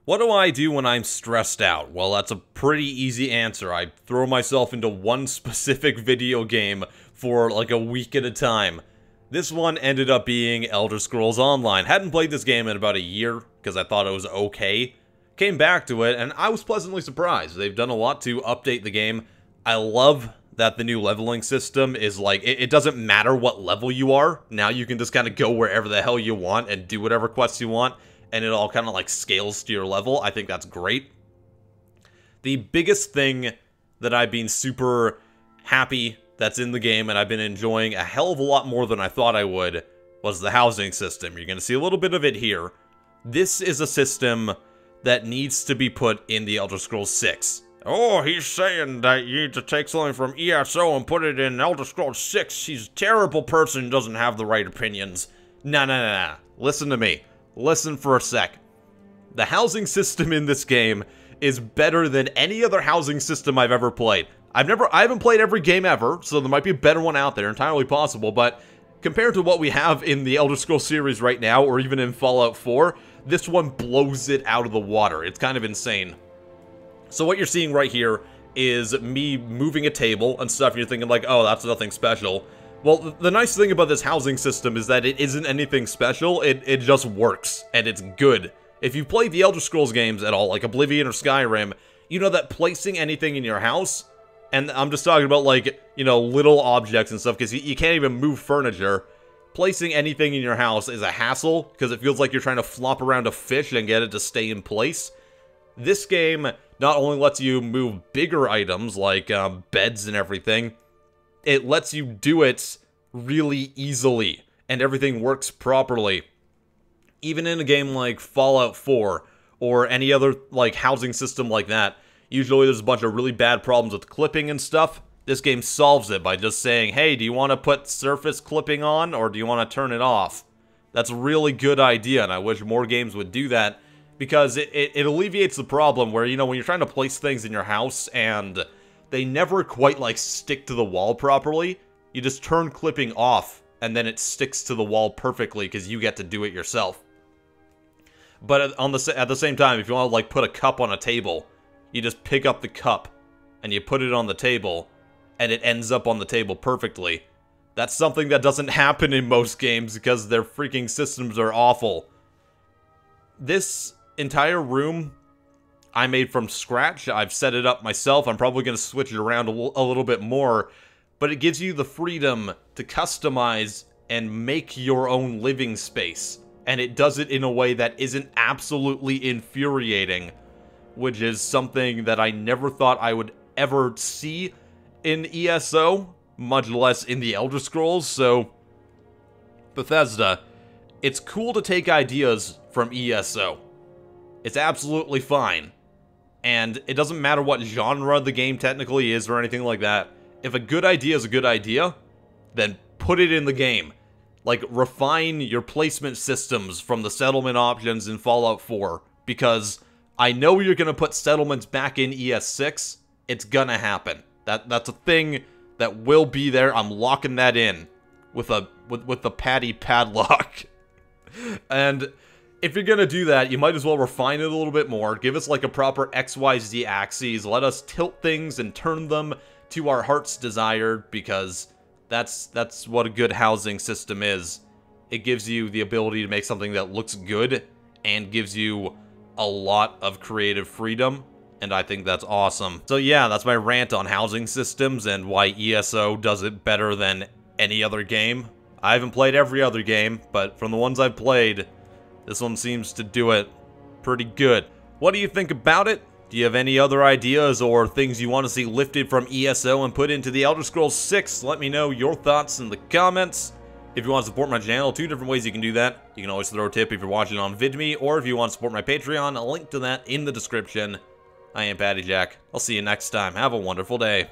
What do I do when I'm stressed out? Well, that's a pretty easy answer. I throw myself into one specific video game for like a week at a time. This one ended up being Elder Scrolls Online. Hadn't played this game in about a year because I thought it was okay. Came back to it and I was pleasantly surprised. They've done a lot to update the game. I love that the new leveling system is like, it doesn't matter what level you are. Now you can just kind of go wherever the hell you want and do whatever quests you want. And it all kind of like scales to your level. I think that's great. The biggest thing that I've been super happy that's in the game and I've been enjoying a hell of a lot more than I thought I would was the housing system. You're going to see a little bit of it here. This is a system that needs to be put in the Elder Scrolls 6. Oh, he's saying that you need to take something from ESO and put it in Elder Scrolls 6. He's a terrible person, doesn't have the right opinions. Nah. Listen to me. Listen for a sec. The housing system in this game is better than any other housing system I've ever played. I haven't played every game ever, so there might be a better one out there, entirely possible, but compared to what we have in the Elder Scrolls series right now, or even in Fallout 4, this one blows it out of the water. It's kind of insane. So what you're seeing right here is me moving a table and stuff, and you're thinking like, oh, that's nothing special. Well, the nice thing about this housing system is that it isn't anything special, it just works, and it's good. If you've played the Elder Scrolls games at all, like Oblivion or Skyrim, you know that placing anything in your house, and I'm just talking about like, you know, little objects and stuff, because you can't even move furniture. Placing anything in your house is a hassle, because it feels like you're trying to flop around a fish and get it to stay in place. This game not only lets you move bigger items, like beds and everything, it lets you do it really easily, and everything works properly. Even in a game like Fallout 4, or any other like housing system like that, usually there's a bunch of really bad problems with clipping and stuff. This game solves it by just saying, hey, do you want to put surface clipping on, or do you want to turn it off? That's a really good idea, and I wish more games would do that, because it alleviates the problem where, you know, when you're trying to place things in your house, and they never quite, like, stick to the wall properly. You just turn clipping off, and then it sticks to the wall perfectly, because you get to do it yourself. But at the same time, if you want to, like, put a cup on a table, you just pick up the cup, and you put it on the table, and it ends up on the table perfectly. That's something that doesn't happen in most games, because their freaking systems are awful. This entire room I made from scratch. I've set it up myself. I'm probably going to switch it around a little bit more. But it gives you the freedom to customize and make your own living space. And it does it in a way that isn't absolutely infuriating. Which is something that I never thought I would ever see in ESO. Much less in the Elder Scrolls. So, Bethesda, it's cool to take ideas from ESO. It's absolutely fine. And it doesn't matter what genre the game technically is or anything like that. If a good idea is a good idea, then put it in the game. Like, refine your placement systems from the settlement options in Fallout 4. Because I know you're going to put settlements back in ES6. It's gonna happen. That's a thing that will be there. I'm locking that in with the Patty padlock. And if you're gonna do that, you might as well refine it a little bit more. Give us like a proper XYZ axes. Let us tilt things and turn them to our heart's desire, because that's what a good housing system is. It gives you the ability to make something that looks good and gives you a lot of creative freedom, and I think that's awesome. So yeah, that's my rant on housing systems and why ESO does it better than any other game. I haven't played every other game, but from the ones I've played, this one seems to do it pretty good. What do you think about it? Do you have any other ideas or things you want to see lifted from ESO and put into the Elder Scrolls 6? Let me know your thoughts in the comments. If you want to support my channel, 2 different ways you can do that. You can always throw a tip if you're watching on VidMe, or if you want to support my Patreon, a link to that in the description. I am PattyJack. I'll see you next time. Have a wonderful day.